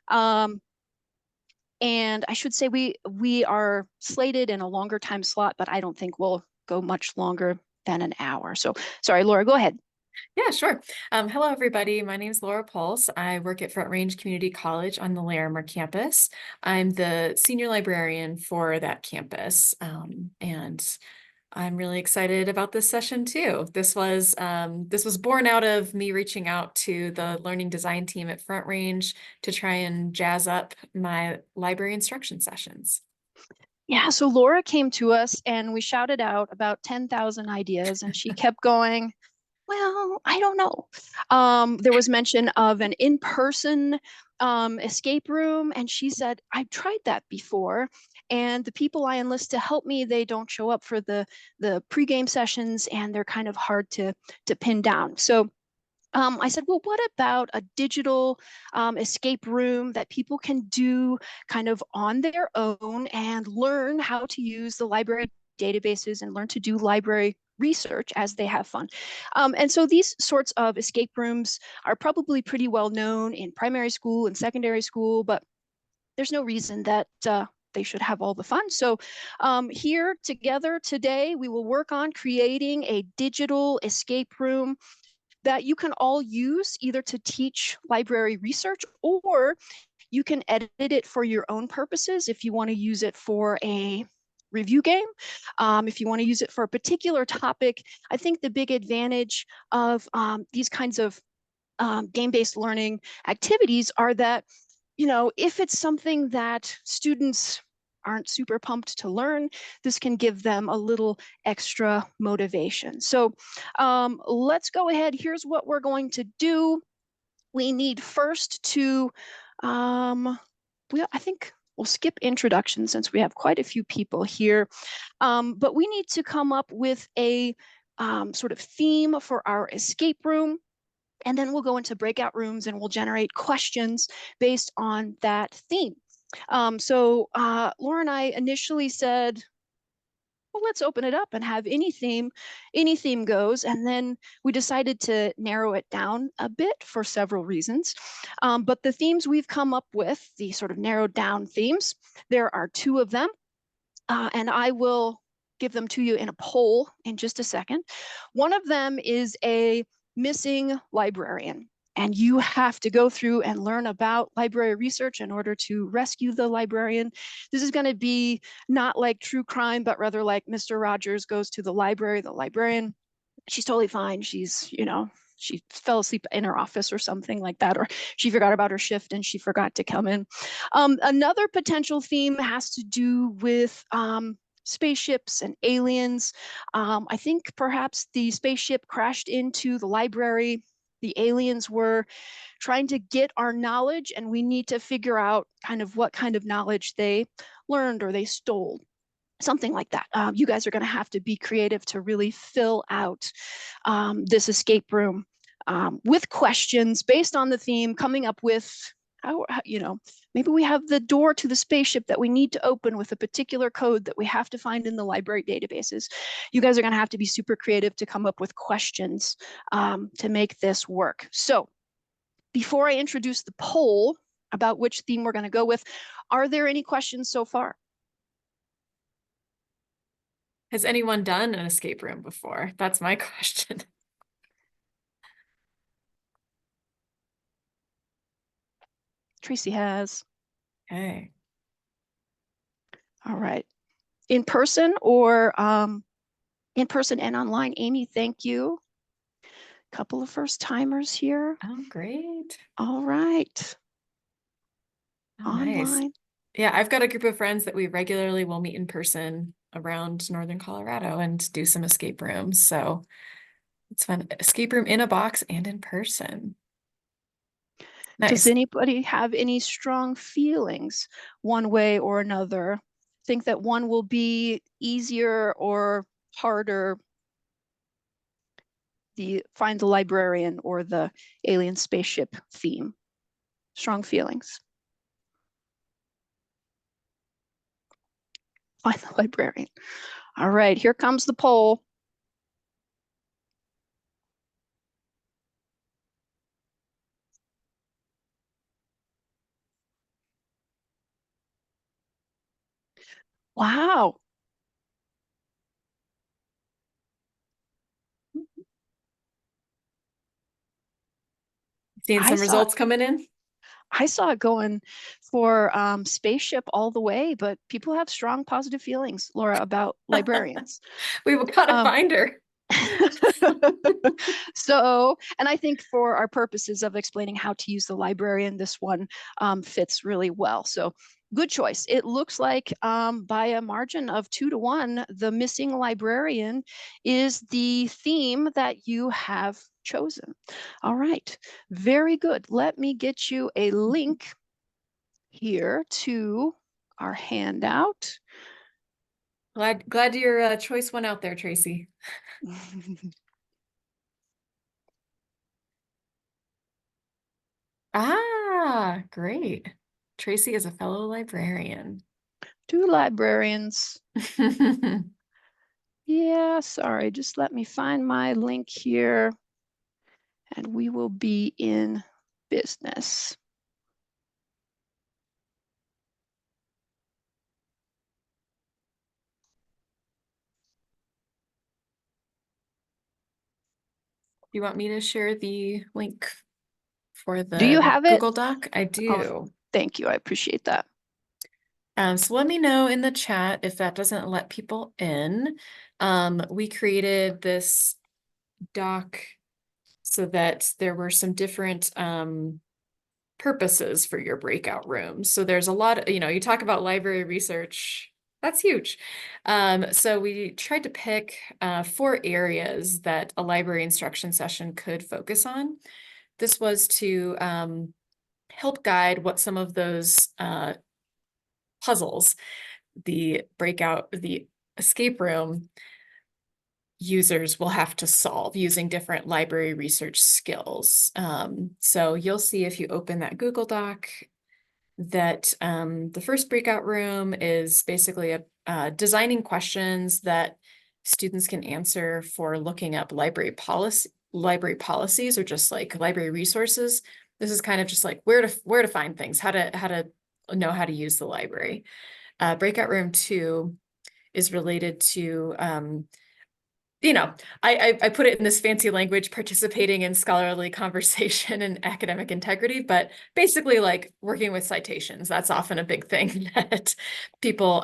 Um, and I should say we are slated in a longer time slot, but I don't think we'll go much longer than an hour. So sorry, Laura, go ahead. Yeah, sure. Hello, everybody. My name is Laura Puls. I work at Front Range Community College on the Larimer campus. I'm the senior librarian for that campus, and I'm really excited about this session too. This was born out of me reaching out to the learning design team at Front Range to try and jazz up my library instruction sessions. Yeah, so Laura came to us and we shouted out about 10,000 ideas, and she kept going, well, I don't know. There was mention of an in-person escape room, and she said, I've tried that before. And the people I enlist to help me, they don't show up for the pregame sessions, and they're kind of hard to pin down. So I said, well, what about a digital escape room that people can do kind of on their own and learn how to use the library databases and learn to do library research as they have fun. And so these sorts of escape rooms are probably pretty well known in primary school and secondary school, but there's no reason that they should have all the fun. So here together today, we will work on creating a digital escape room that you can all use either to teach library research, or you can edit it for your own purposes if you want to use it for a review game. If you want to use it for a particular topic, I think the big advantage of these kinds of game-based learning activities are that, if it's something that students aren't super pumped to learn, this can give them a little extra motivation. So let's go ahead. Here's what we're going to do. We need first to, I think we'll skip introduction since we have quite a few people here. But we need to come up with a sort of theme for our escape room. And then we'll go into breakout rooms and we'll generate questions based on that theme. So Laura and I initially said, well, let's open it up and have any theme goes. And then we decided to narrow it down a bit for several reasons. But the themes we've come up with, the sort of narrowed down themes, there are two of them. And I will give them to you in a poll in just a second. One of them is a missing librarian. And you have to go through and learn about library research in order to rescue the librarian. This is going to be not like true crime, but rather like Mr. Rogers goes to the library, the librarian, she's totally fine. She fell asleep in her office or something like that, or she forgot about her shift and she forgot to come in. Another potential theme has to do with spaceships and aliens. I think perhaps the spaceship crashed into the library. The aliens were trying to get our knowledge, and we need to figure out kind of what kind of knowledge they learned or they stole, something like that. You guys are going to have to be creative to really fill out this escape room with questions based on the theme, coming up with maybe we have the door to the spaceship that we need to open with a particular code that we have to find in the library databases. You guys are going to have to be super creative to come up with questions to make this work. So before I introduce the poll about which theme we're going to go with, are there any questions so far? Has anyone done an escape room before? That's my question. Tracy has. Okay. All right. In person or in person and online? Amy, thank you. Couple of first timers here. Oh, great. All right. Oh, nice. Online. Yeah, I've got a group of friends that we regularly will meet in person around Northern Colorado and do some escape rooms. So it's fun. Escape room in a box and in person. Does Nice. anybody have any strong feelings one way or another? Think that one will be easier or harder? The find the librarian or the alien spaceship theme. Strong feelings. Find the librarian. All right, here comes the poll. Wow. Seeing I some saw results coming in? I saw it going for spaceship all the way, but people have strong positive feelings, Laura, about librarians. We've got to Um, find her. so, and I think for our purposes of explaining how to use the librarian, this one fits really well. So, good choice. It looks like by a margin of 2-1, the missing librarian is the theme that you have chosen. All right, very good. Let me get you a link here to our handout. Glad your choice went out there, Tracy. Ah, great. Tracy is a fellow librarian. Two librarians. Yeah, sorry, just let me find my link here and we will be in business. You want me to share the link for Do you the have it? Google Doc? I Oh, do. thank you. I appreciate that. So let me know in the chat if that doesn't let people in. We created this doc so that there were some different purposes for your breakout rooms. So there's a lot, you talk about library research, that's huge. So we tried to pick 4 areas that a library instruction session could focus on. This was to help guide what some of those puzzles, the breakout, the escape room users will have to solve using different library research skills. So you'll see if you open that Google Doc that the first breakout room is basically designing questions that students can answer for looking up library policies, or just like library resources. This is kind of just like where to find things, how to know how to use the library. Breakout room 2 is related to I put it in this fancy language, participating in scholarly conversation and academic integrity, but basically like working with citations. That's often a big thing that people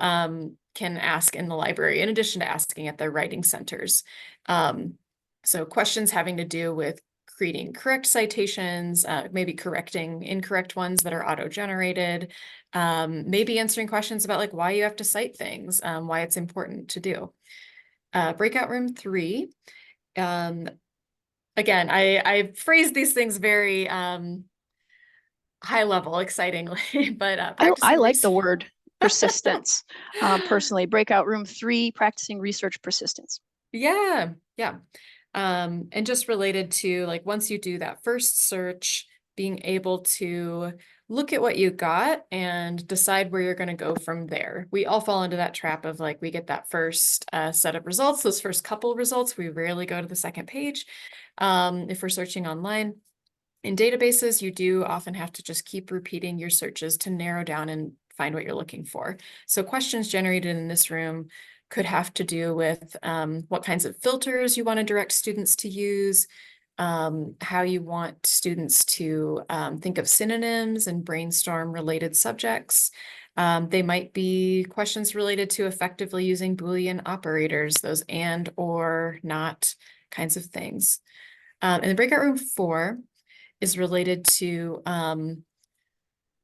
can ask in the library, in addition to asking at their writing centers. So questions having to do with creating correct citations, maybe correcting incorrect ones that are auto-generated, maybe answering questions about like why you have to cite things, why it's important to do. Breakout room 3. Again, I phrase these things very high level, excitingly, but I practicing like the research. word persistence. Personally, breakout room 3, practicing research persistence. Yeah, yeah. And just related to like once you do that first search, being able to look at what you got and decide where you're going to go from there. We all fall into that trap of like we get that first set of results, those first couple results. We rarely go to the second page if we're searching online. In databases, you do often have to just keep repeating your searches to narrow down and find what you're looking for. So questions generated in this room could have to do with what kinds of filters you want to direct students to use, how you want students to think of synonyms and brainstorm related subjects. They might be questions related to effectively using Boolean operators, those and or not kinds of things. In the breakout room 4 is related to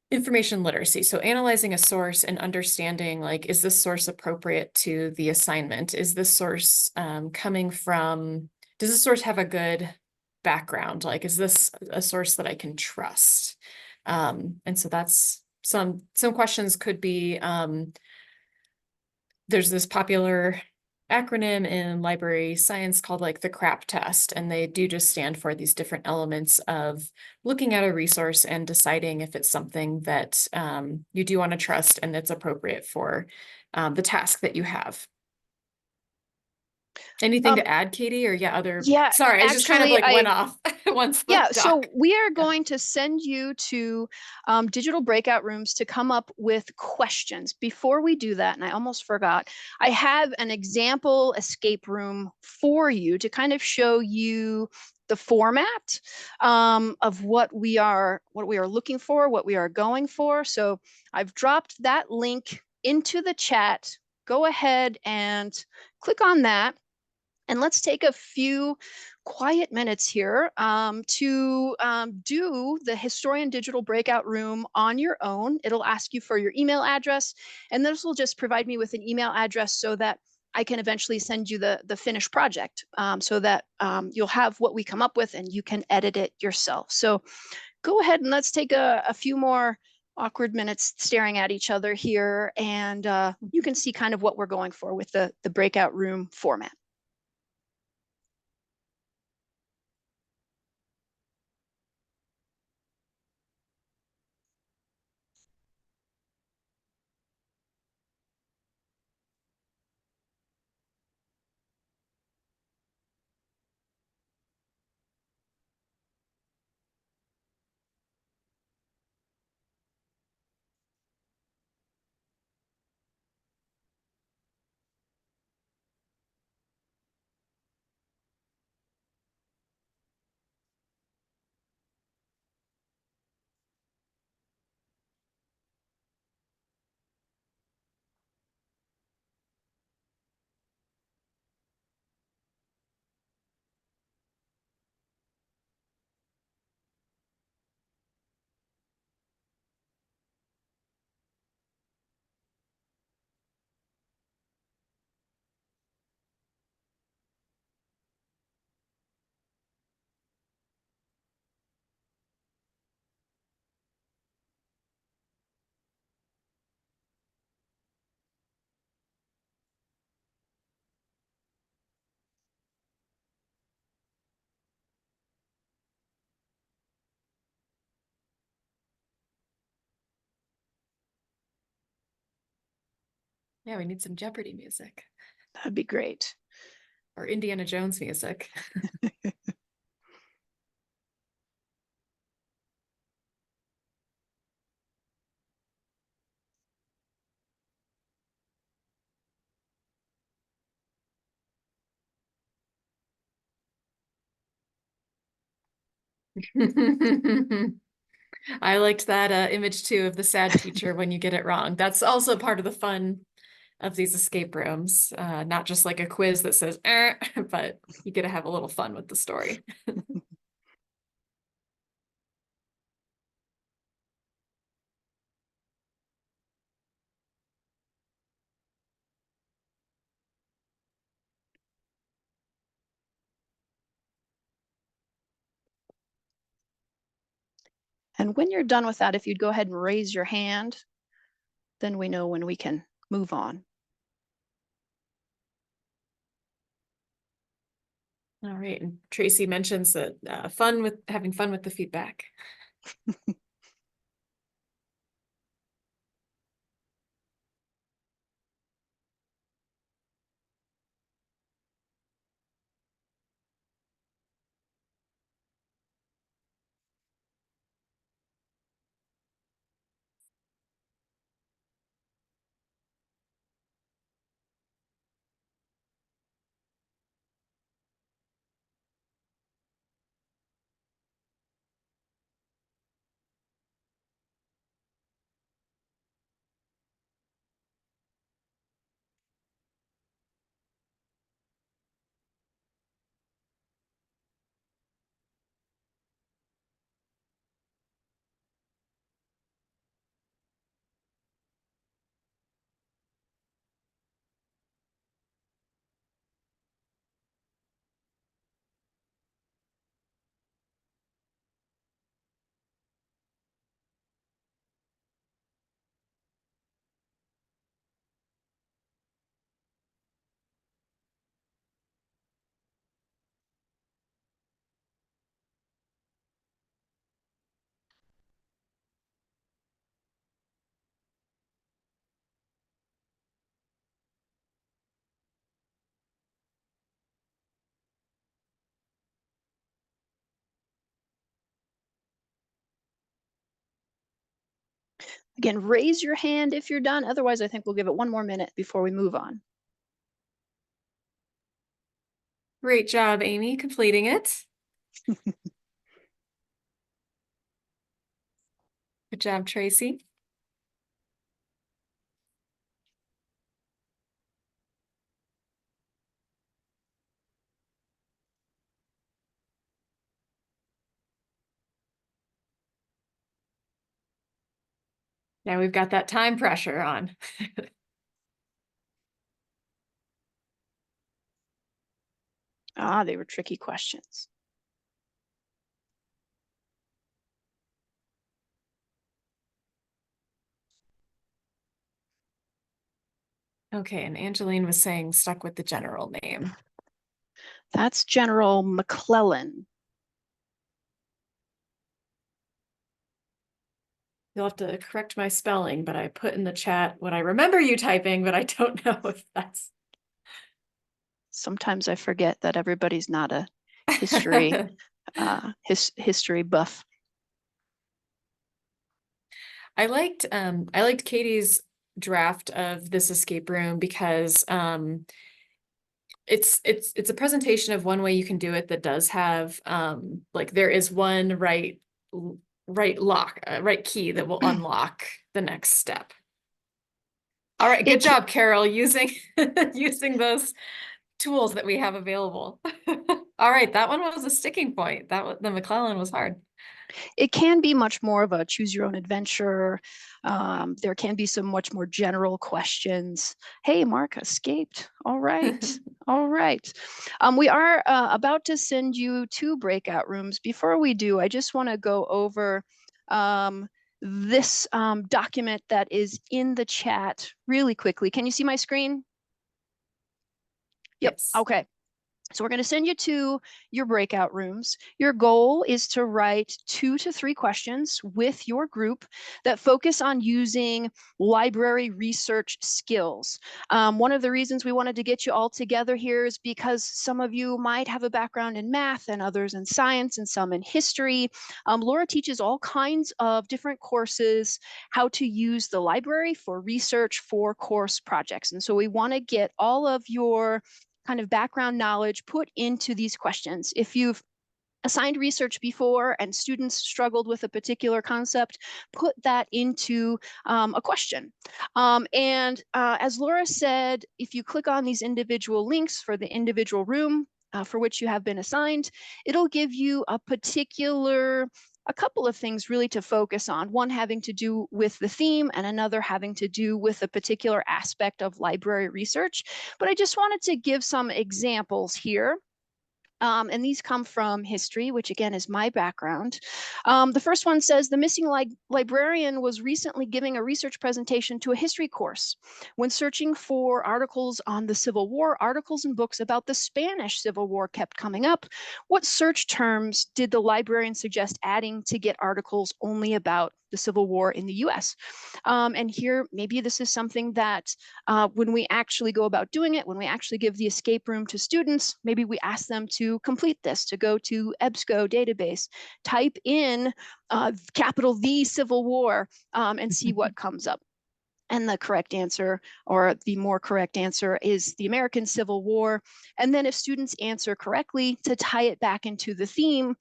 information literacy. So analyzing a source and understanding, like, is this source appropriate to the assignment? Is this source coming from, does this source have a good background? Like, is this a source that I can trust? And so that's some questions could be, there's this popular acronym in library science called like the CRAP test, and they do just stand for these different elements of looking at a resource and deciding if it's something that you do want to trust and that's appropriate for the task that you have. Anything Um, to add, Katie? Or yeah, yeah, sorry, I just kind of actually, like went off once the yeah, so doc. we are Yeah. going to send you to digital breakout rooms to come up with questions. Before we do that, and I almost forgot, I have an example escape room for you to kind of show you the format of what we are looking for, what we are going for. So I've dropped that link into the chat. Go ahead and click on that. And let's take a few quiet minutes here to do the Historian Digital Breakout Room on your own. It'll ask you for your email address, and this will just provide me with an email address so that I can eventually send you the finished project so that you'll have what we come up with and you can edit it yourself. So go ahead and let's take a few more awkward minutes staring at each other here, and you can see kind of what we're going for with the breakout room format. Yeah, we need some Jeopardy music That'd be great. or Indiana Jones music. I liked that image too of the sad teacher when you get it wrong. That's also part of the fun of these escape rooms. Not just like a quiz that says, but you get to have a little fun with the story. And when you're done with that, if you'd go ahead and raise your hand, then we know when we can move on. All right. And Tracy mentions that having fun with the feedback. Again, raise your hand if you're done. Otherwise, I think we'll give it one more minute before we move on. Great job, Amy, completing it. Good job, Tracy. Now we've got that time pressure on. Ah, they were tricky questions. Okay, and Angeline was saying stuck with the general name. That's General McClellan. You'll have to correct my spelling, but I put in the chat what I remember you typing, but I don't know if that's. Sometimes I forget that everybody's not a history history buff. I liked Katie's draft of this escape room because it's a presentation of one way you can do it that does have like there is one right key that will unlock the next step. All right, good job, Carol, using using those tools that we have available. All right, that one was a sticking point. The McClellan was hard. It can be much more of a choose your own adventure. There can be some much more general questions. Hey, Mark escaped. All right. All right. We are about to send you to breakout rooms. Before we do, I just want to go over this document that is in the chat really quickly. Can you see my screen? Yep. Yes. Okay. So we're going to send you to your breakout rooms. Your goal is to write 2 to 3 questions with your group that focus on using library research skills. One of the reasons we wanted to get you all together here is because some of you might have a background in math and others in science and some in history. Laura teaches all kinds of different courses, how to use the library for research for course projects. And so we want to get all of your kind of background knowledge put into these questions. If you've assigned research before and students struggled with a particular concept, put that into a question. As Laura said, if you click on these individual links for the individual room for which you have been assigned, it'll give you a couple of things really to focus on, one having to do with the theme and another having to do with a particular aspect of library research. But I just wanted to give some examples here. And these come from history, which again is my background. The first one says, the missing librarian was recently giving a research presentation to a history course. When searching for articles on the Civil War, articles and books about the Spanish Civil War kept coming up. What search terms did the librarian suggest adding to get articles only about the Civil War in the US? And here, maybe this is something that when we actually go about doing it, when we actually give the escape room to students, maybe we ask them to complete this, to go to EBSCO database, type in capital V Civil War and see what comes up. And the correct answer, or the more correct answer, is the American Civil War. And then if students answer correctly, to tie it back into the theme,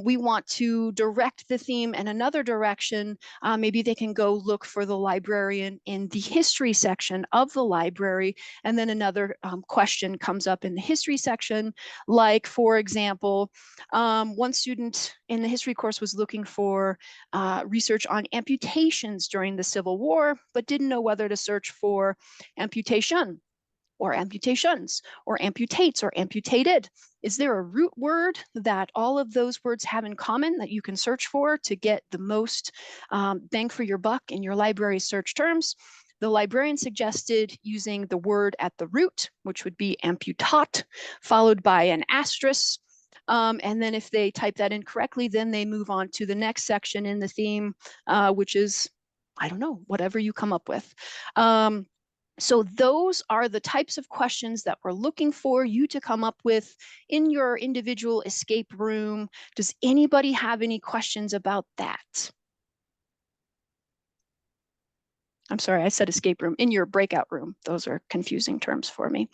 we want to direct the theme in another direction. Maybe they can go look for the librarian in the history section of the library. And then another question comes up in the history section, like, for example, one student in the history course was looking for research on amputations during the Civil War, but didn't know whether to search for amputation or amputations or amputates or amputated. Is there a root word that all of those words have in common that you can search for to get the most bang for your buck in your library search terms? The librarian suggested using the word at the root, which would be amputat, followed by an asterisk. And then if they type that in correctly, then they move on to the next section in the theme, which is, I don't know, whatever you come up with. So those are the types of questions that we're looking for you to come up with in your individual escape room. Does anybody have any questions about that? I'm sorry, I said escape room, in your breakout room. Those are confusing terms for me.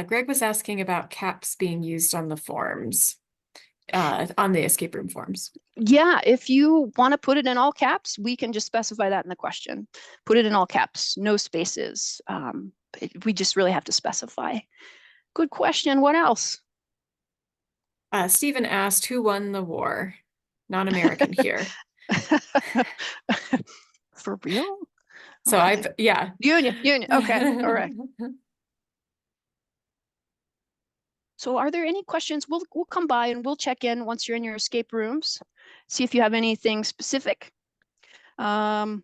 Greg was asking about caps being used on the forms, on the escape room forms. Yeah, if you want to put it in all caps, we can just specify that in the question. Put it in all caps, no spaces. We just really have to specify. Good question. What else? Stephen asked, who won the war? Non-American here. For real? So Okay. yeah. Union. Okay. All right. So are there any questions? We'll come by and we'll check in once you're in your escape rooms, see if you have anything specific. Yeah,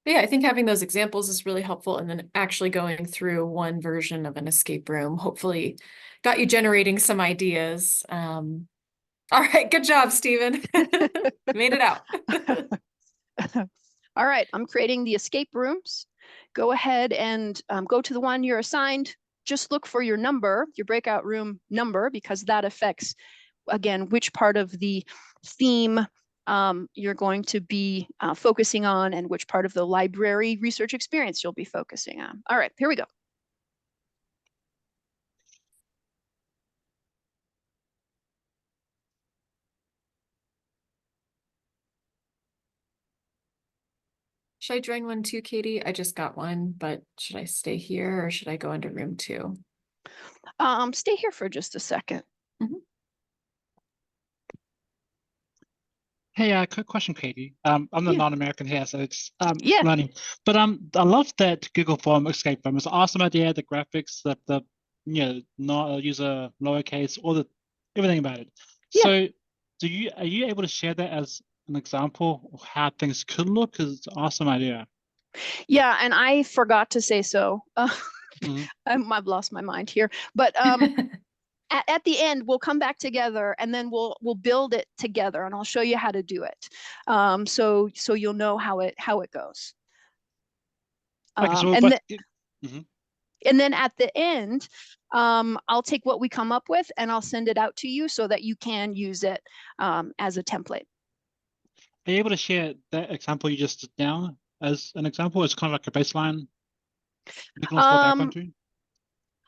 I think having those examples is really helpful, and then actually going through one version of an escape room hopefully got you generating some ideas. All right, good job, Stephen. Made it out. All right, I'm creating the escape rooms. Go ahead and go to the one you're assigned. Just look for your number, your breakout room number, because that affects, again, which part of the theme you're going to be focusing on and which part of the library research experience you'll be focusing on. All right, here we go. Should I join one too, Katie? I just got one, but should I stay here or should I go into room 2? Stay here for just a second. Mhm. Hey, quick question, Katie. I'm the Yeah. non-American here, so it's Yeah. learning. But I love that Google Form escape room. It's an awesome idea. The graphics, the not user lowercase, all the everything about it. Yeah. So, are you able to share that as an example of how things could look? Because it's an awesome idea. Yeah, and I forgot to say so. Mhm. I've lost my mind here, but at the end we'll come back together and then we'll build it together, and I'll show you how to do it. So you'll know how it goes. Okay, so And then Mhm. and then at the end, I'll take what we come up with and I'll send it out to you so that you can use it as a template. Are you able to share that example you just did down as an example? It's kind of like a baseline we can all fall back onto.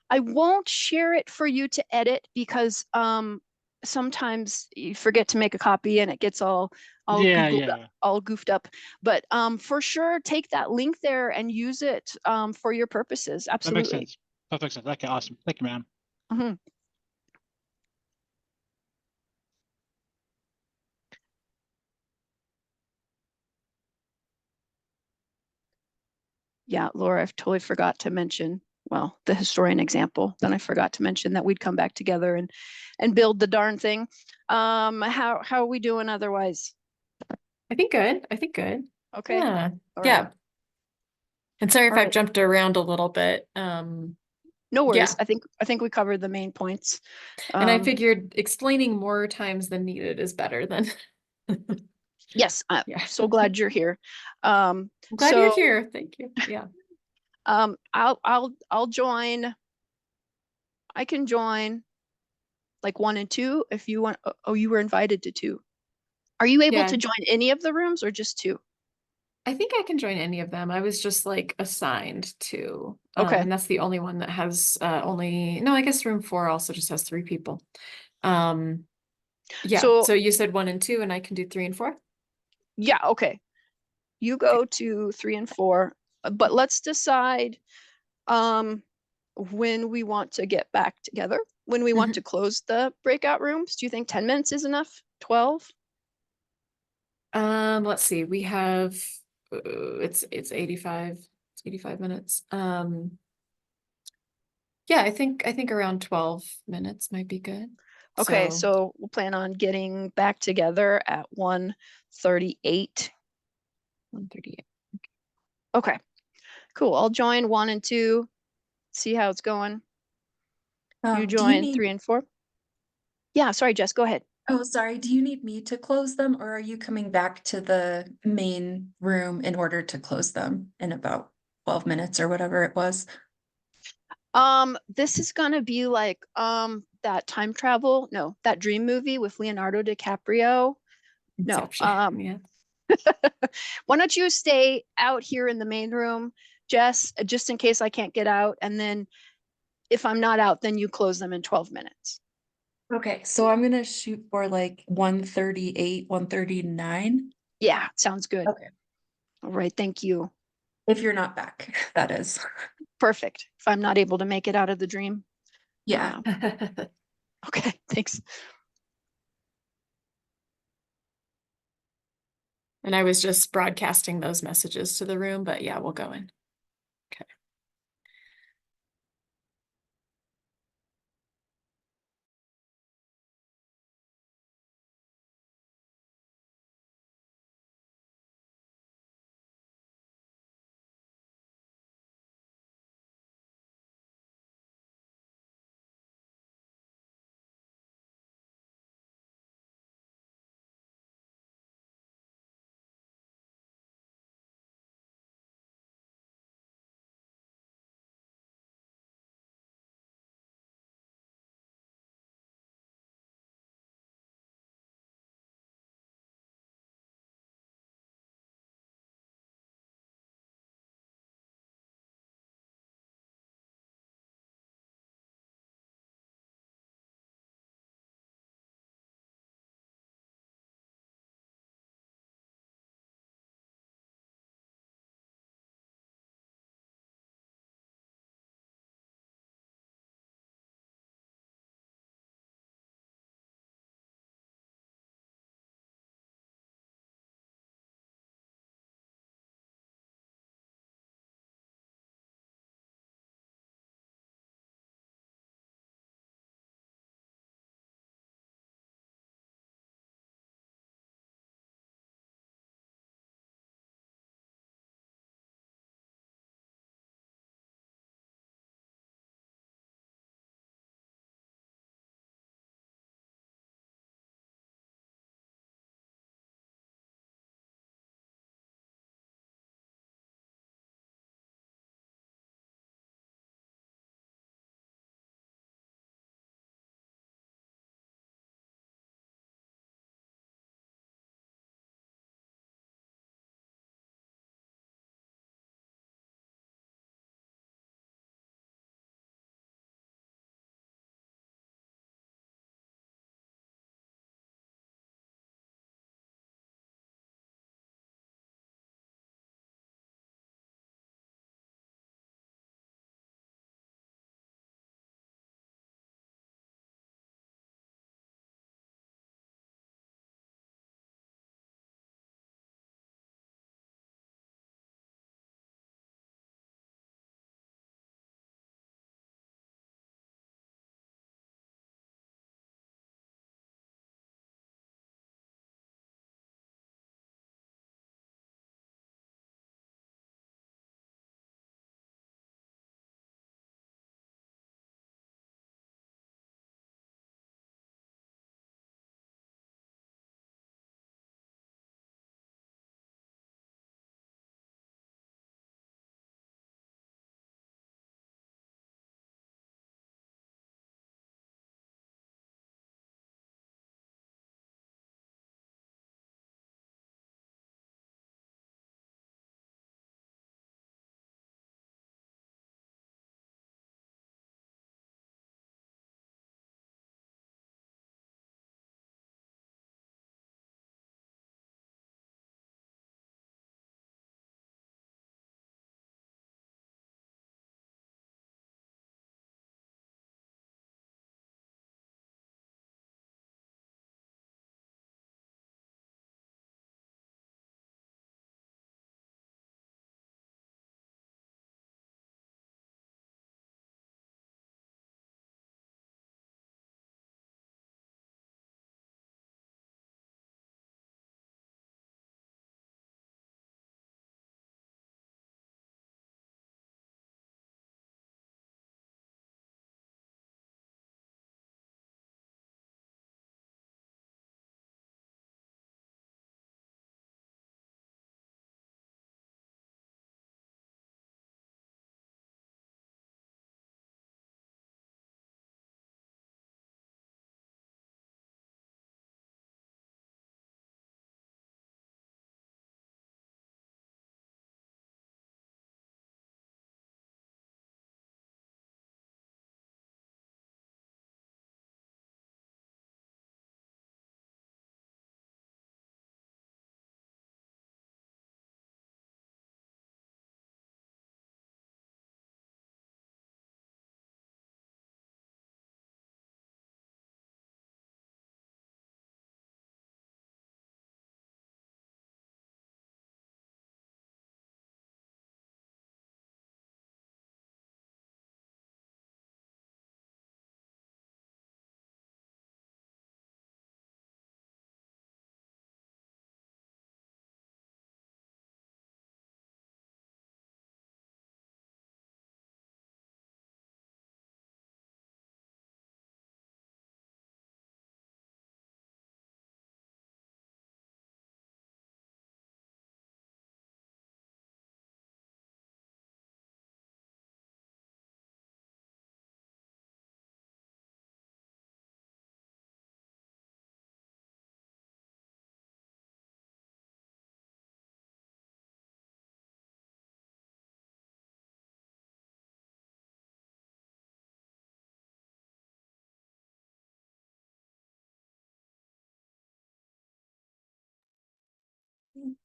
I won't share it for you to edit because sometimes you forget to make a copy and it gets all Yeah. all goofed up. But for sure, take that link there and use it for your purposes. That makes Absolutely. sense. Perfect sense. Okay, awesome. Thank you, man. Mhm. Yeah, Laura, I've totally forgot to mention, well, the historian example. Then I forgot to mention that we'd come back together and build the darn thing. How are we doing otherwise? I think good. I think good. Okay. Yeah. All Yeah. right. And sorry if All I've right. jumped around a little bit. No worries. Yeah. I think we covered the main points. And I figured explaining more times than needed is better than. Yes, I'm Yeah. so glad you're here. I'm glad you're here. Thank you. Yeah. I'll join. I can join like 1 and 2 if you want. Oh, you were invited to 2. Are you able Yeah. to join any of the rooms or just 2? I think I can join any of them. I was just like assigned to, Okay. and that's the only one that has no, I guess room 4 also just has 3 people. Yeah. So So you said 1 and 2, and I can do 3 and 4. yeah, okay. You go to 3 and 4, but let's decide when we want to get back together, when we want to close the breakout rooms. Do you think 10 minutes is enough? 12? Let's see. We have it's 85 minutes. Yeah, I think around 12 minutes might be good. Okay, so we'll plan on getting back together at 1:38. 1:38. Okay, cool. I'll join 1 and 2, see how it's going. You Do you join need, 3 and 4. Yeah, sorry, Jess, go ahead. oh, sorry, do you need me to close them, or are you coming back to the main room in order to close them in about 12 minutes or whatever it was? This is gonna be like that time travel, no, that dream movie with Leonardo DiCaprio. No, Inception. Yeah. Why don't you stay out here in the main room, Jess, just in case I can't get out, and then if I'm not out, then you close them in 12 minutes. Okay, so I'm gonna shoot for like 1:38, 1:39. Yeah, sounds good. Okay. All right, thank you. If you're not back, that is. Perfect. If I'm not able to make it out of the dream. Yeah. Okay, thanks. And I was just broadcasting those messages to the room, but yeah, we'll go in.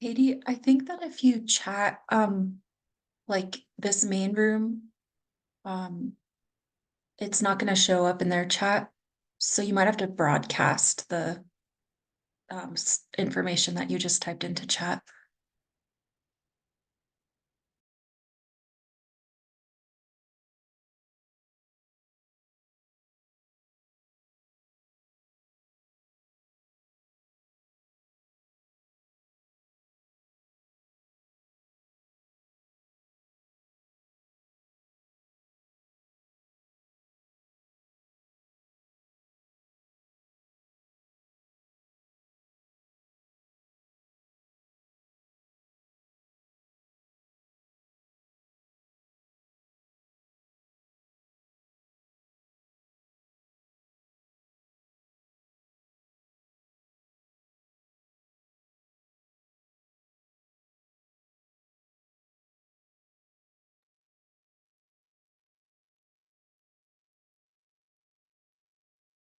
Katie, I think that if you chat, like this main room, it's not gonna show up in their chat. So you might have to broadcast the information that you just typed into chat.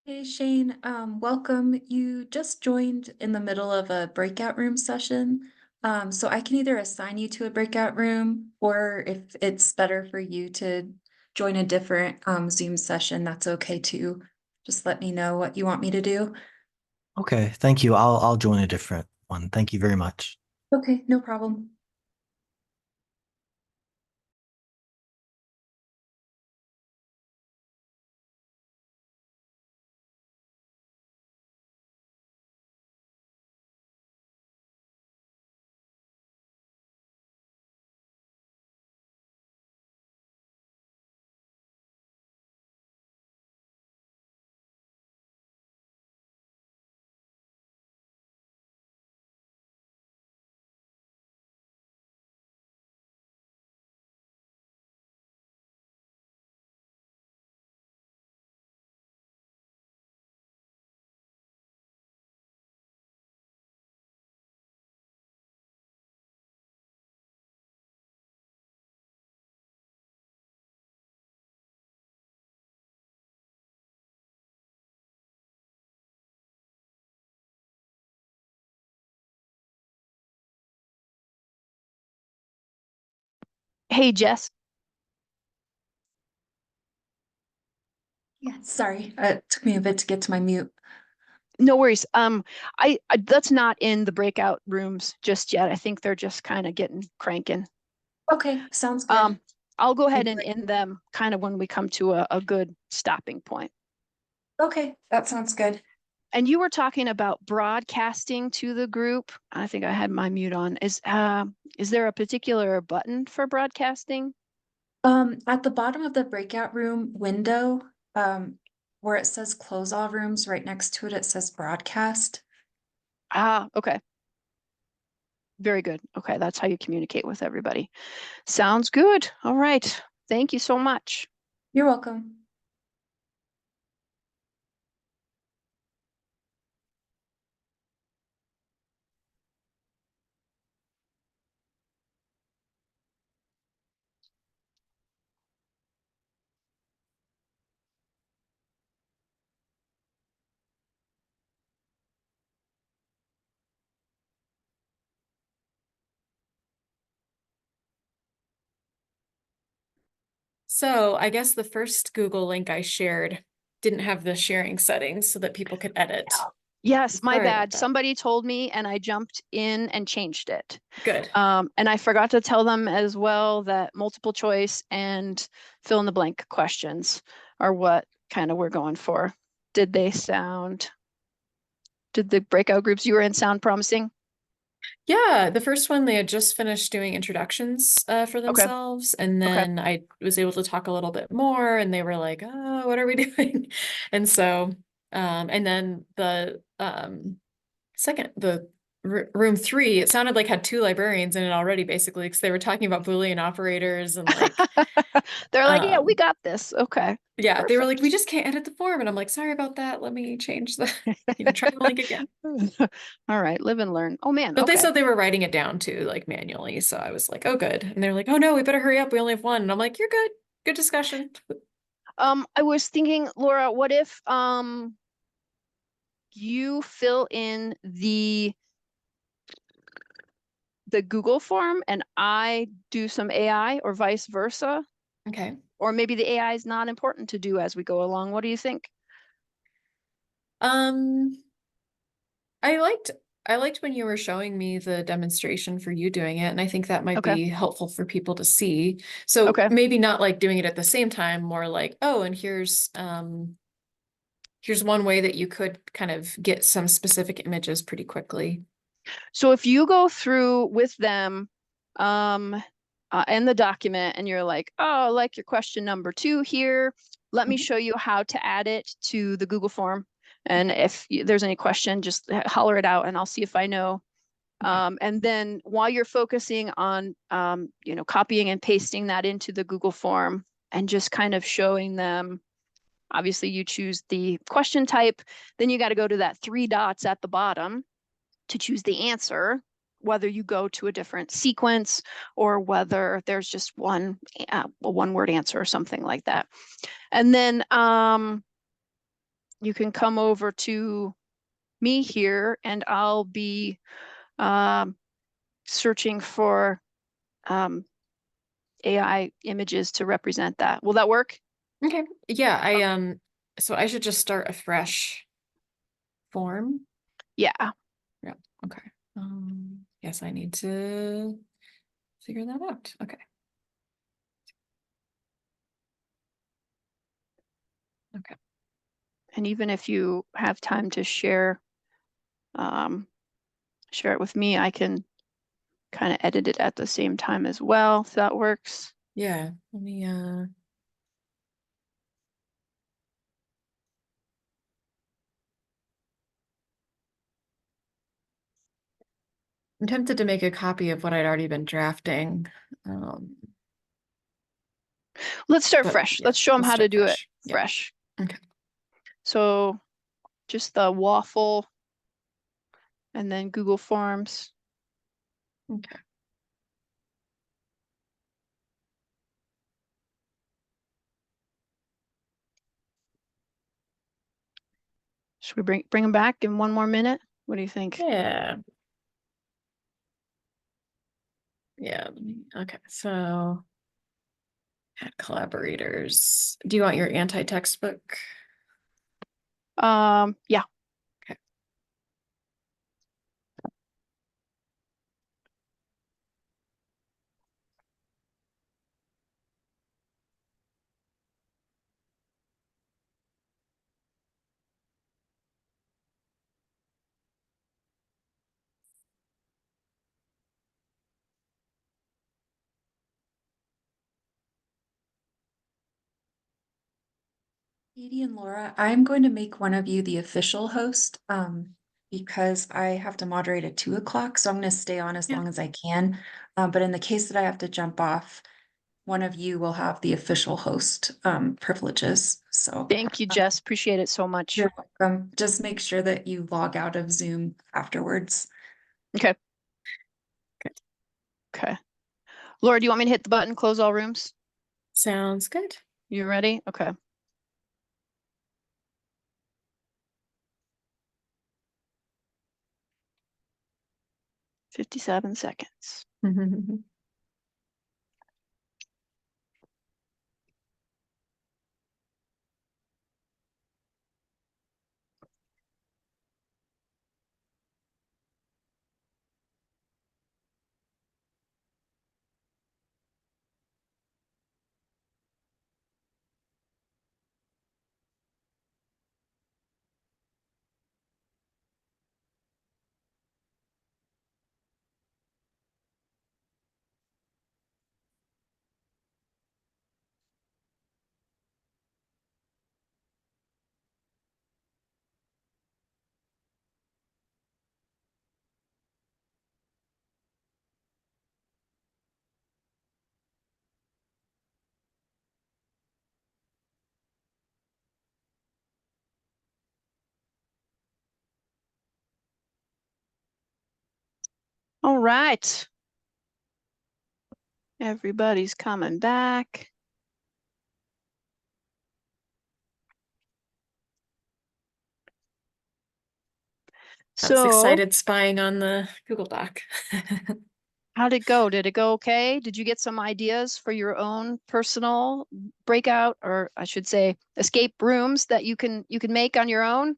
Hey Shane, welcome. You just joined in the middle of a breakout room session. So I can either assign you to a breakout room, or if it's better for you to join a different Zoom session, that's okay too. Just let me know what you want me to do. Okay, thank you. I'll join a different one. Thank you very much. Okay, no problem. Hey, Jess. Yeah, sorry. It took me a bit to get to my mute. No worries. I that's not in the breakout rooms just yet. I think they're just kind of getting cranking. Okay, sounds good. I'll go ahead Thank and you. end them kind of when we come to a good stopping point. Okay, that sounds good. And you were talking about broadcasting to the group. I think I had my mute on. Is there a particular button for broadcasting? At the bottom of the breakout room window, where it says close all rooms, right next to it, it says broadcast. Ah, okay. Very good. Okay, that's how you communicate with everybody. Sounds good. All right. Thank you so much. You're welcome. So I guess the first Google link I shared didn't have the sharing settings so that people could edit. Yes, my Sorry about bad. that. Somebody told me and I jumped in and changed it. Good. And I forgot to tell them as well that multiple choice and fill in the blank questions are what kind of we're going for. Did the breakout groups you were in sound promising? Yeah, the first one they had just finished doing introductions for themselves, and Okay. then I was able to talk a little bit more, and they were like, "Oh, what are we doing?" And so, and then the room 3, it sounded like had 2 librarians in it already, basically, because they were talking about Boolean operators and like, They're like, yeah, we um, got this. Okay. yeah, they were like, Perfect. "We just can't edit the form," and I'm like, "Sorry about that. Let me change the, try the link again." All right, live and learn. Oh man, But they okay. said they were writing it down too, like manually. So I was like, oh, good. And they're like, oh no, we better hurry up. We only have one. And I'm like, you're good. Good discussion. I was thinking, Laura, what if you fill in the the Google form and I do some AI or vice versa? Okay. Or maybe the AI is not important to do as we go along. What do you think? I liked when you were showing me the demonstration for you doing it, and I think that might Okay. be helpful for people to see. So Okay. maybe not like doing it at the same time, more like, oh, and here's one way that you could kind of get some specific images pretty quickly. So if you go through with them in the document and you're like, oh, I like your question number 2 here, let me Mhm. show you how to add it to the Google form. And if there's any question, just holler it out and I'll see if I know. Okay. And then while you're focusing on, copying and pasting that into the Google form and just kind of showing them, obviously you choose the question type, then you got to go to that 3 dots at the bottom to choose the answer, whether you go to a different sequence or whether there's just a one-word answer or something like that. And then you can come over to me here and I'll be searching for AI images to represent that. Will that work? Okay. Yeah, so I should just start a fresh form. Yeah. Yeah. Okay. Yes, I need to figure that out. Okay. Okay. And even if you have time to share it with me, I can kind of edit it at the same time as well, if that works. Yeah. Let me I'm tempted to make a copy of what I'd already been drafting. Let's start But fresh. yeah, Let's show them let's how to start do it fresh. Yeah. fresh. Okay. So just the waffle and then Google Forms. Okay. Should we bring them back in 1 more minute? What do you think? Yeah. Yeah. Okay. So add collaborators. Do you want your anti-textbook? Yeah. Okay. Katie and Laura, I'm going to make one of you the official host, because I have to moderate at 2 o'clock, so I'm going to stay on as Yeah. long as I can. But in the case that I have to jump off, one of you will have the official host privileges. So Thank you, Jess. Appreciate it so much. you're welcome. Just make sure that you log out of Zoom afterwards. Okay. Okay. Laura, do you want me to hit the button, close all rooms? Sounds good. You ready? Okay. "57 seconds. All right. Everybody's coming back. I was So excited spying on the Google Doc. How'd it go? Did it go okay? Did you get some ideas for your own personal breakout, or I should say escape rooms that you can make on your own?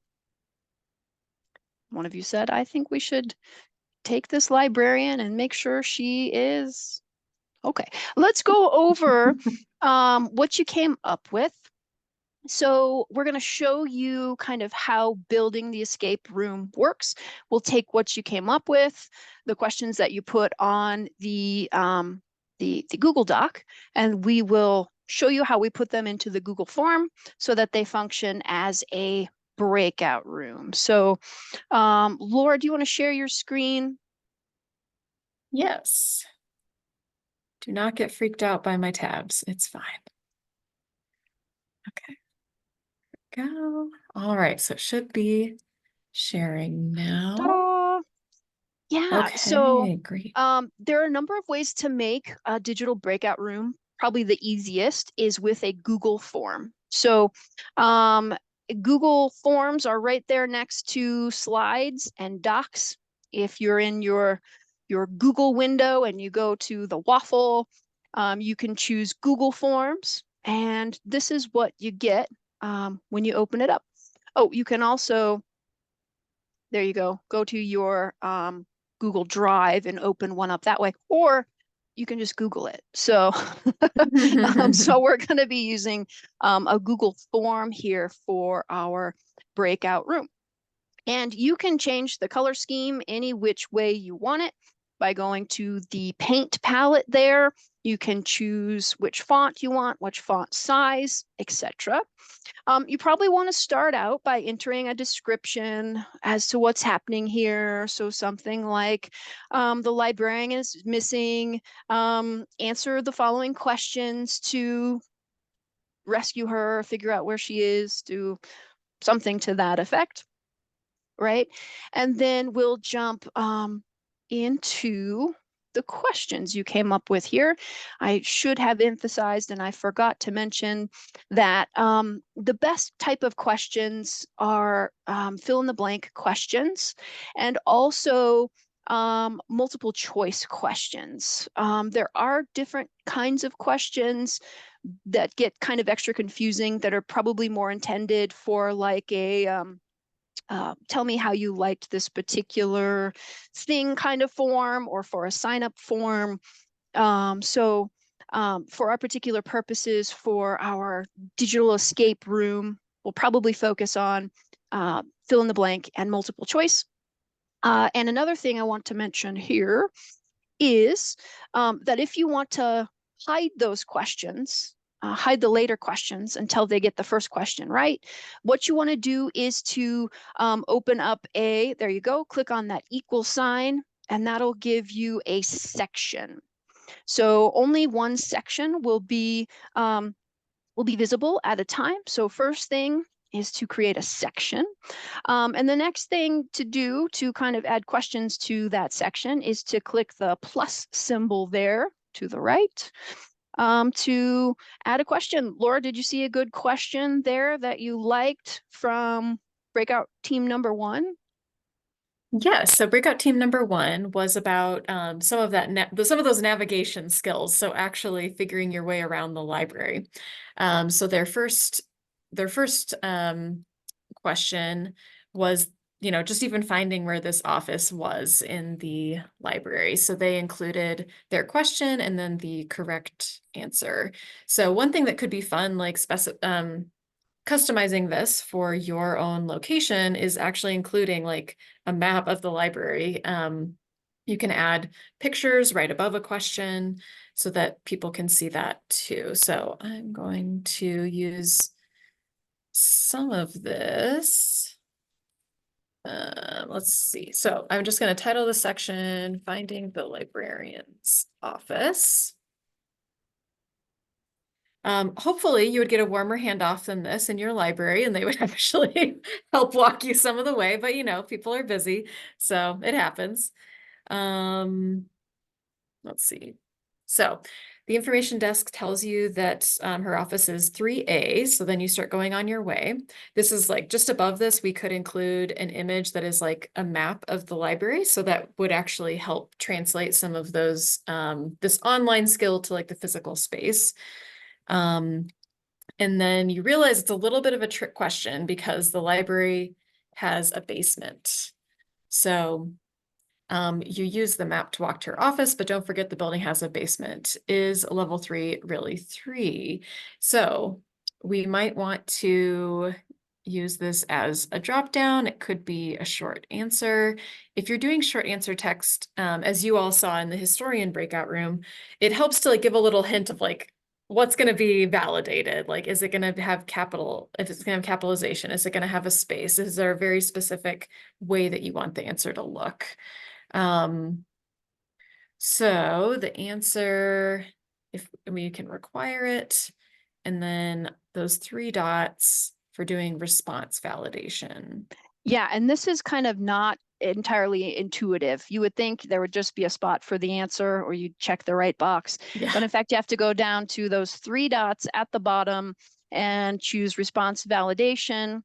One of you said, I think we should take this librarian and make sure she is okay. Let's go over what you came up with. So we're going to show you kind of how building the escape room works. We'll take what you came up with, the questions that you put on the Google Doc, and we will show you how we put them into the Google form so that they function as a breakout room. So Laura, do you want to share your screen? Yes. Do not get freaked out by my tabs. It's fine. Okay. Go. All right. So it should be sharing now. Ta-da! Yeah, so Okay, great. there are a number of ways to make a digital breakout room. Probably the easiest is with a Google form. So Google Forms are right there next to Slides and Docs. If you're in your Google window and you go to the waffle, you can choose Google Forms, and this is what you get when you open it up. Oh, you can also, there you go to your Google Drive and open one up that way, or you can just Google it. So, so we're going to be using a Google form here for our breakout room. And you can change the color scheme any which way you want it by going to the paint palette there. You can choose which font you want, which font size, etc. You probably want to start out by entering a description as to what's happening here. So something like the librarian is missing, answer the following questions to rescue her, figure out where she is, do something to that effect, right? And then we'll jump into the questions you came up with here. I should have emphasized, and I forgot to mention, that the best type of questions are fill in the blank questions, and also multiple choice questions. There are different kinds of questions that get kind of extra confusing that are probably more intended for like a tell me how you liked this particular thing kind of form, or for a sign up form. So for our particular purposes, for our digital escape room, we'll probably focus on fill in the blank and multiple choice. And another thing I want to mention here is that if you want to hide those questions, hide the later questions until they get the first question right, what you want to do is to open up there you go, click on that equal sign, and that'll give you a section. So only one section will be visible at a time. So first thing is to create a section. And the next thing to do to kind of add questions to that section is to click the plus symbol there to the right to add a question. Laura, did you see a good question there that you liked from breakout team number 1? Yes, so breakout team number 1 was about some of those navigation skills. So actually figuring your way around the library. So their first question was, just even finding where this office was in the library. So they included their question and then the correct answer. So one thing that could be fun, like customizing this for your own location, is actually including like a map of the library. You can add pictures right above a question so that people can see that too. So I'm going to use some of this. Let's see. So I'm just going to title the section Finding the Librarian's Office. Hopefully you would get a warmer handoff than this in your library, and they would actually help walk you some of the way, but people are busy, so it happens. Let's see. So the information desk tells you that her office is 3A. So then you start going on your way. This is like just above this, we could include an image that is like a map of the library. So that would actually help translate some of those, this online skill to like the physical space. And then you realize it's a little bit of a trick question because the library has a basement. So you use the map to walk to your office, but don't forget the building has a basement. Is level 3 really 3? So we might want to use this as a drop down. It could be a short answer. If you're doing short answer text, as you all saw in the historian breakout room, it helps to like give a little hint of like what's going to be validated. Like, is it going to have capital? If it's going to have capitalization, is it going to have a space? Is there a very specific way that you want the answer to look? So the answer, if we can require it, and then those 3 dots for doing response validation. Yeah, and this is kind of not entirely intuitive. You would think there would just be a spot for the answer or you'd check the right box. Yeah. But in fact, you have to go down to those 3 dots at the bottom and choose response validation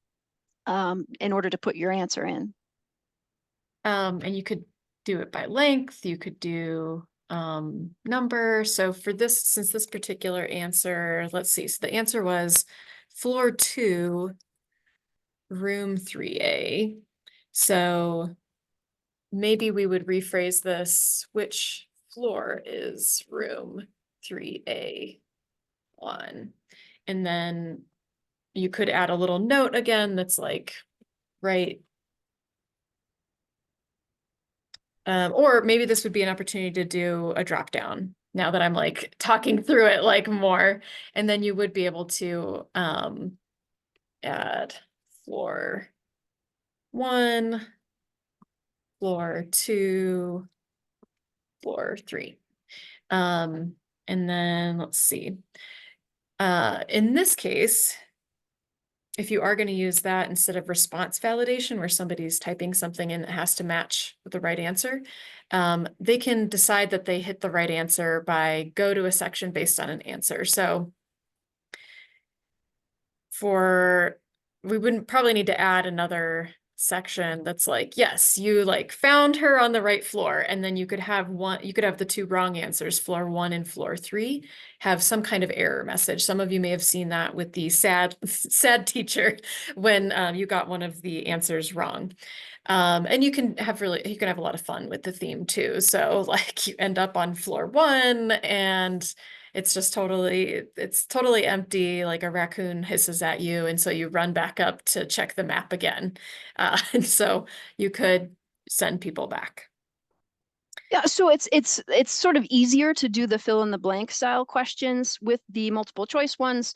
in order to put your answer in. And you could do it by length, you could do number. So for this, since this particular answer, let's see, so the answer was floor 2, room 3A. So maybe we would rephrase this, which floor is room 3A1? And then you could add a little note again that's like, right. Or maybe this would be an opportunity to do a drop down now that I'm like talking through it like more. And then you would be able to add floor 1, floor 2, floor 3. And then let's see. In this case, if you are going to use that instead of response validation, where somebody's typing something in that has to match with the right answer, they can decide that they hit the right answer by go to a section based on an answer. So we wouldn't probably need to add another section that's like, yes, you like found her on the right floor, and then you could have the 2 wrong answers, floor 1 and floor 3, have some kind of error message. Some of you may have seen that with the sad teacher when you got one of the answers wrong. And you can have a lot of fun with the theme too. So like you end up on floor 1 and it's totally empty, like a raccoon hisses at you, and so you run back up to check the map again. And so you could send people back. Yeah, so it's sort of easier to do the fill in the blank style questions. With the multiple choice ones,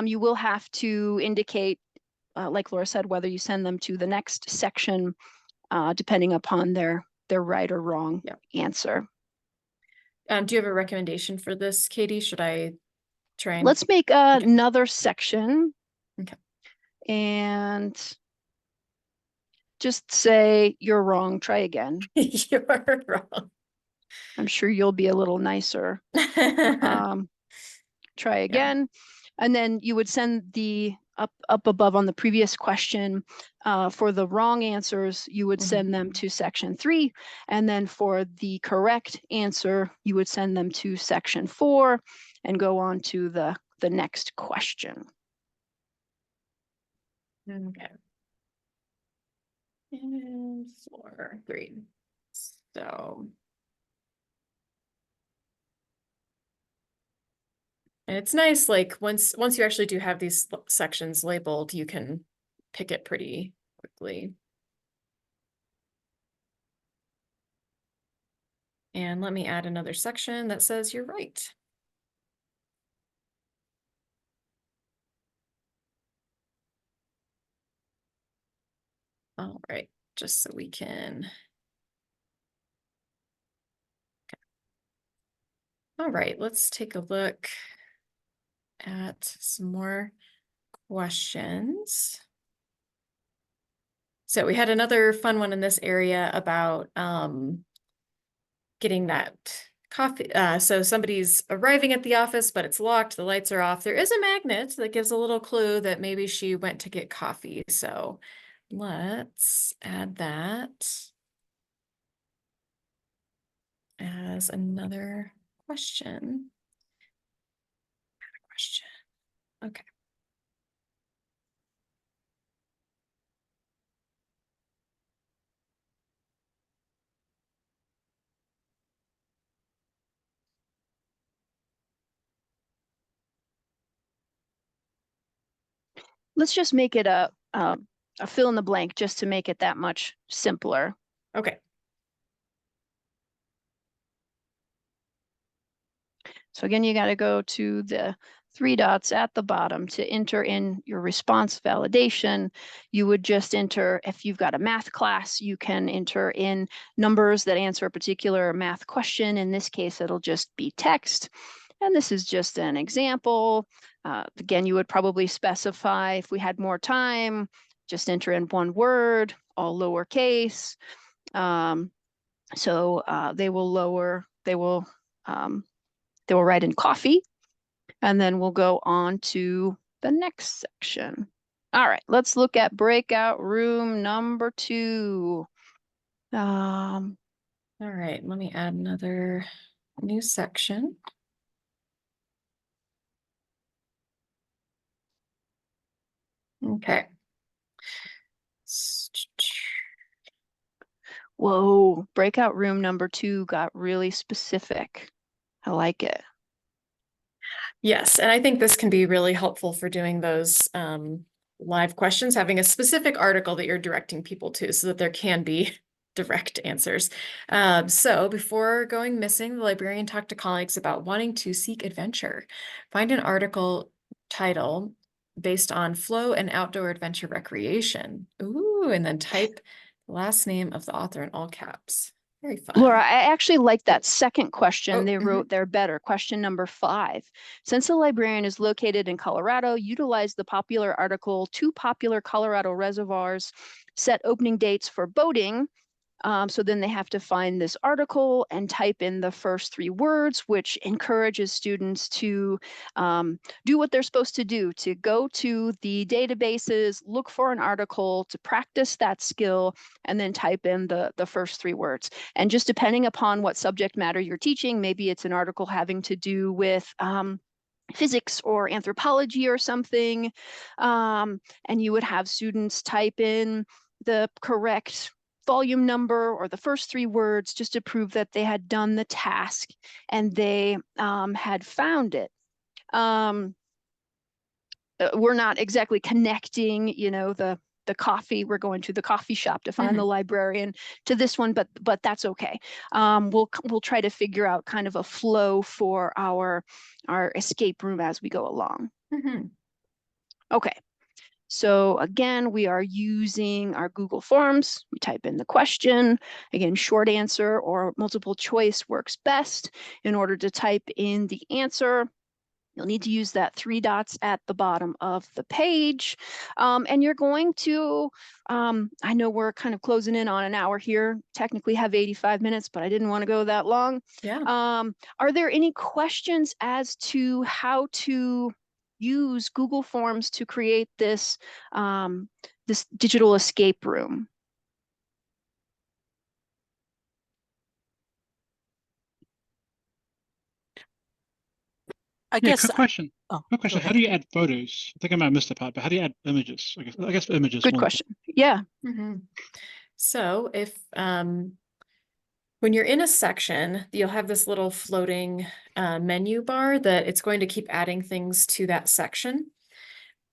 you will have to indicate, like Laura said, whether you send them to the next section, depending upon their right or wrong answer. Do you have a recommendation for this, Katie? Should I try and... Let's make another section. Okay. And just say, you're wrong, try again. You're wrong. I'm sure you'll be a little nicer. Try again. And then you would send the up above on the previous question. For the wrong answers, you would send them to section 3. And then for the correct answer, you would send them to section 4 and go on to the next question. Okay. And floor 3. So. And it's nice, like once you actually do have these sections labeled, you can pick it pretty quickly. And let me add another section that says you're right. All right, just so we can. Okay. All right, let's take a look at some more questions. So we had another fun one in this area about getting that coffee. So somebody's arriving at the office, but it's locked. The lights are off. There is a magnet that gives a little clue that maybe she went to get coffee. So let's add that as another question. Okay. Let's just make it a fill in the blank just to make it that much simpler. Okay. So again, you got to go to the 3 dots at the bottom to enter in your response validation. You would just enter, if you've got a math class, you can enter in numbers that answer a particular math question. In this case, it'll just be text. And this is just an example. Again, you would probably specify, if we had more time, just enter in 1 word, all lowercase. They will write in coffee, and then we'll go on to the next section. All right, let's look at breakout room number 2. All right, let me add another new section. Okay. Whoa, breakout room number 2 got really specific. I like it. Yes, and I think this can be really helpful for doing those live questions, having a specific article that you're directing people to so that there can be direct answers. So before going missing, the librarian talked to colleagues about wanting to seek adventure. Find an article title based on flow and outdoor adventure recreation. Ooh, and then type the last name of the author in all caps. Very fun. Laura, I actually like that second question. Oh, they wrote there better. Question number 5. Since the librarian is located in Colorado, utilize the popular article, 2 popular Colorado reservoirs, set opening dates for boating. So then they have to find this article and type in the first 3 words, which encourages students to do what they're supposed to do, to go to the databases, look for an article, to practice that skill, and then type in the first 3 words. And just depending upon what subject matter you're teaching, maybe it's an article having to do with physics or anthropology or something, and you would have students type in the correct volume number or the first 3 words just to prove that they had done the task and they had found it. We're not exactly connecting, the coffee. We're going to the coffee shop to find the librarian to this one, but that's okay. We'll try to figure out kind of a flow for our escape room as we go along. Okay. So again, we are using our Google Forms. We type in the question. Again, short answer or multiple choice works best. In order to type in the answer, you'll need to use that 3 dots at the bottom of the page. And you're going to, I know we're kind of closing in on an hour here, technically have 85 minutes, but I didn't want to go that long. Yeah. Are there any questions as to how to use Google Forms to create this this digital escape room? I guess. Quick question. Oh, Quick question. How do you add photos? I think I might have missed the part, but how do you add images? I guess for images. Good question. Yeah. So if when you're in a section, you'll have this little floating menu bar that it's going to keep adding things to that section.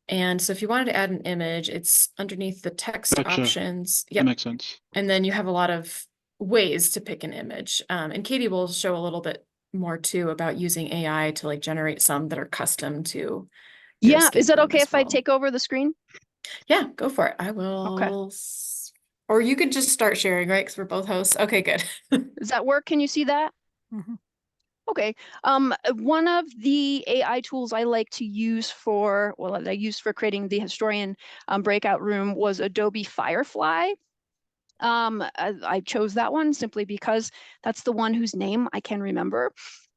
And so if you wanted to add an image, it's underneath the text options. That makes sense. And then you have a lot of ways to pick an image. And Katie will show a little bit more too about using AI to like generate some that are custom to. Yeah. Is that okay if I take over the screen? Yeah, go for it. I will. Okay. Or you could just start sharing, right? Because we're both hosts. Okay, good. Does that work? Can you see that? Okay. One of the AI tools I like to use that I used for creating the historian breakout room was Adobe Firefly. I chose that one simply because that's the one whose name I can remember.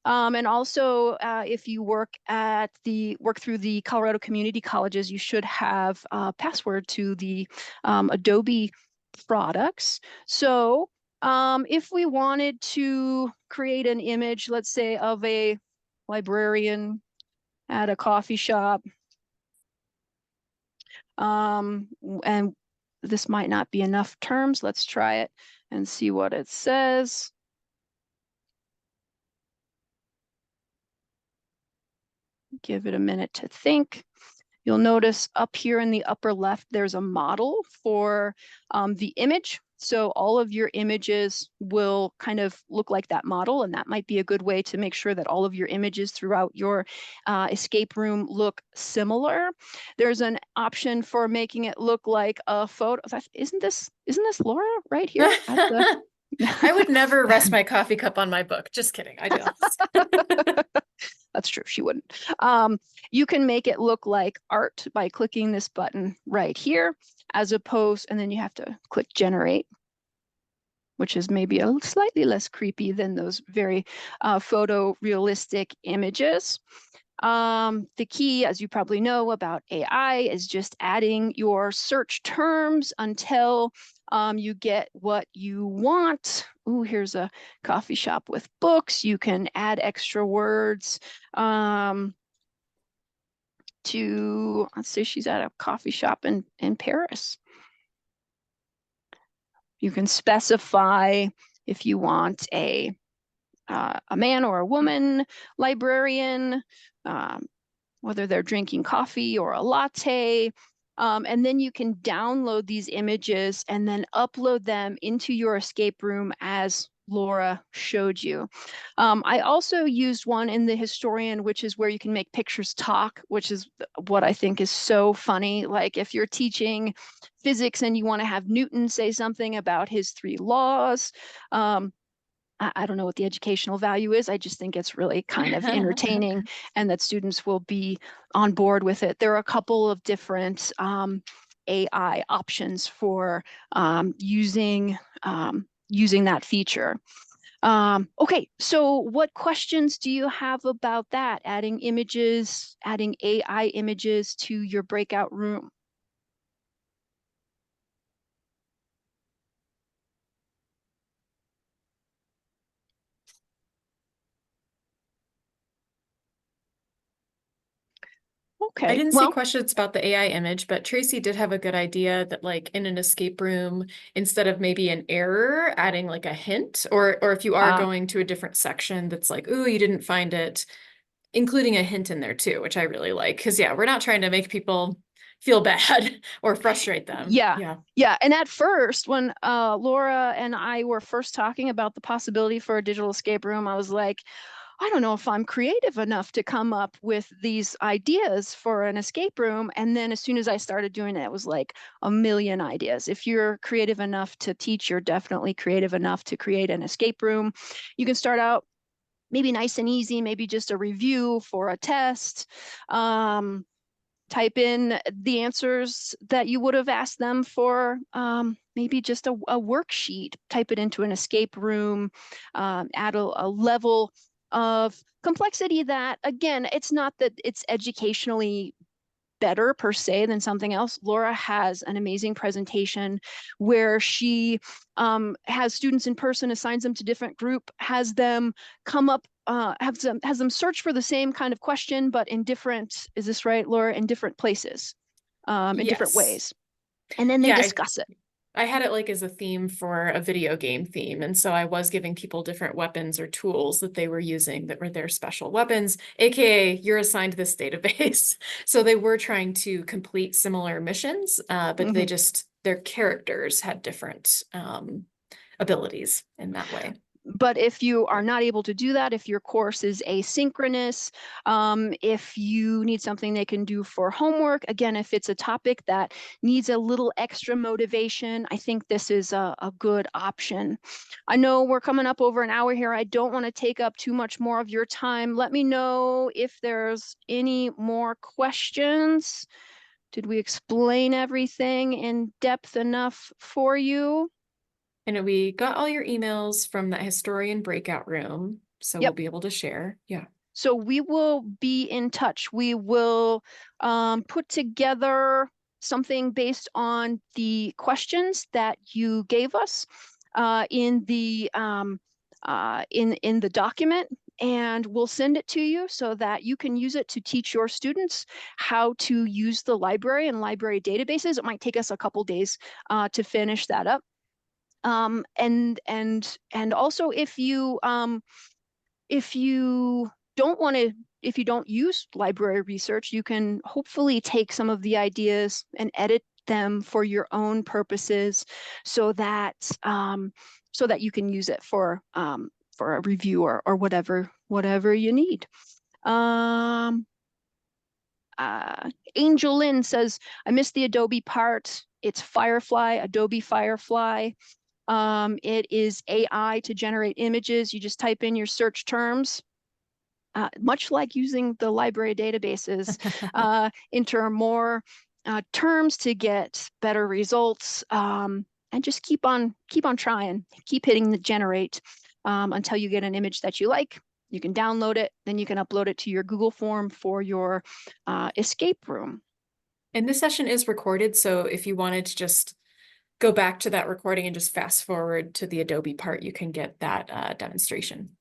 And also, if you work through the Colorado community colleges, you should have a password to the Adobe products. So if we wanted to create an image, let's say, of a librarian at a coffee shop, and this might not be enough terms. Let's try it and see what it says. Give it a minute to think. You'll notice up here in the upper left, there's a model for the image. So all of your images will kind of look like that model, and that might be a good way to make sure that all of your images throughout your escape room look similar. There's an option for making it look like a photo. Isn't this Laura right here? At the... I would never rest my coffee cup on my book. Just kidding. I do. That's true. She wouldn't. You can make it look like art by clicking this button right here, as opposed, and then you have to click generate, which is maybe a slightly less creepy than those very photorealistic images. The key, as you probably know about AI, is just adding your search terms until you get what you want. Ooh, here's a coffee shop with books. You can add extra words to, let's say she's at a coffee shop in Paris. You can specify if you want a man or a woman librarian, whether they're drinking coffee or a latte. And then you can download these images and then upload them into your escape room as Laura showed you. I also used one in the historian, which is where you can make pictures talk, which is what I think is so funny. Like if you're teaching physics and you want to have Newton say something about his 3 laws, I don't know what the educational value is. I just think it's really kind of entertaining and that students will be on board with it. There are a couple of different AI options for using that feature. Okay, so what questions do you have about that? Adding images, adding AI images to your breakout room? Okay. I didn't see questions about the AI image, but Tracy did have a good idea that like in an escape room, instead of maybe an error, adding like a hint, or if you are going to a different section that's like, ooh, you didn't find it, including a hint in there too, which I really like. Because yeah, we're not trying to make people feel bad or frustrate them. Yeah. And at first, when Laura and I were first talking about the possibility for a digital escape room, I was like, I don't know if I'm creative enough to come up with these ideas for an escape room. And then as soon as I started doing it, it was like a million ideas. If you're creative enough to teach, you're definitely creative enough to create an escape room. You can start out maybe nice and easy, maybe just a review for a test. Type in the answers that you would have asked them for maybe just a worksheet, type it into an escape room, add a level of complexity that, again, it's not that it's educationally better per se than something else. Laura has an amazing presentation where she has students in person, assigns them to different group, has them come up, has them search for the same kind of question, but in different, is this right, Laura, in different places, in different ways. And then they discuss it. I had it like as a theme for a video game theme. And so I was giving people different weapons or tools that they were using that were their special weapons, AKA you're assigned this database. So they were trying to complete similar missions, but they just, their characters had different abilities in that way. But if you are not able to do that, if your course is asynchronous, if you need something they can do for homework, again, if it's a topic that needs a little extra motivation, I think this is a good option. I know we're coming up over an hour here. I don't want to take up too much more of your time. Let me know if there's any more questions. Did we explain everything in depth enough for you? And we got all your emails from that historian breakout room, so we'll Yep. be able to share. Yeah. So we will be in touch. We will put together something based on the questions that you gave us in the document, and we'll send it to you so that you can use it to teach your students how to use the library and library databases. It might take us a couple days to finish that up. And also if you don't want to, if you don't use library research, you can hopefully take some of the ideas and edit them for your own purposes so that you can use it for a review or whatever you need. Angel Lynn says, I missed the Adobe part. It's Firefly, Adobe Firefly. It is AI to generate images. You just type in your search terms, much like using the library databases, enter more terms to get better results, and just keep on trying, keep hitting the generate until you get an image that you like. You can download it, then you can upload it to your Google form for your escape room. And this session is recorded, so if you wanted to just go back to that recording and just fast forward to the Adobe part, you can get that demonstration.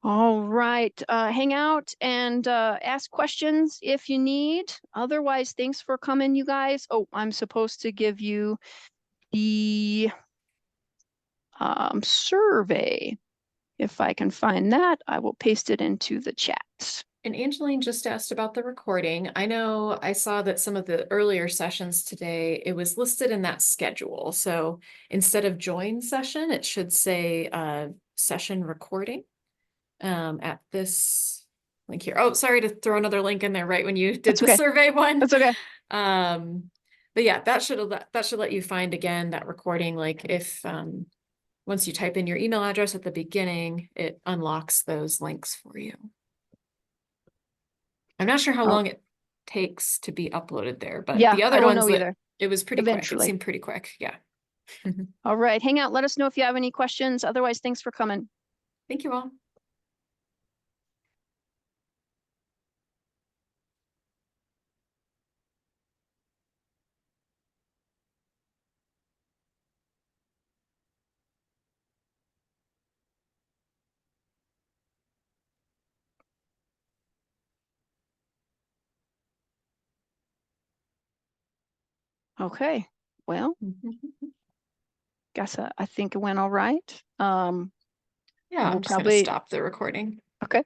All right, hang out and ask questions if you need. Otherwise, thanks for coming, you guys. Oh, I'm supposed to give you the survey. If I can find that, I will paste it into the chat. And Angeline just asked about the recording. I know I saw that some of the earlier sessions today, it was listed in that schedule. So instead of join session, it should say session recording at this link here. Oh, sorry to throw another link in there right when you did That's the okay. survey one. That's okay. But yeah, that should let you find again that recording. Like if once you type in your email address at the beginning, it unlocks those links for you. I'm not sure how long it takes to be uploaded there, but yeah, the other I don't ones know either. it was pretty quick. It Eventually. seemed pretty quick. Yeah. All right, hang out. Let us know if you have any questions. Otherwise, thanks for coming. Thank you all. Okay, well, guess I think it went all right. Yeah, we'll I'm just gonna probably stop the recording. Okay.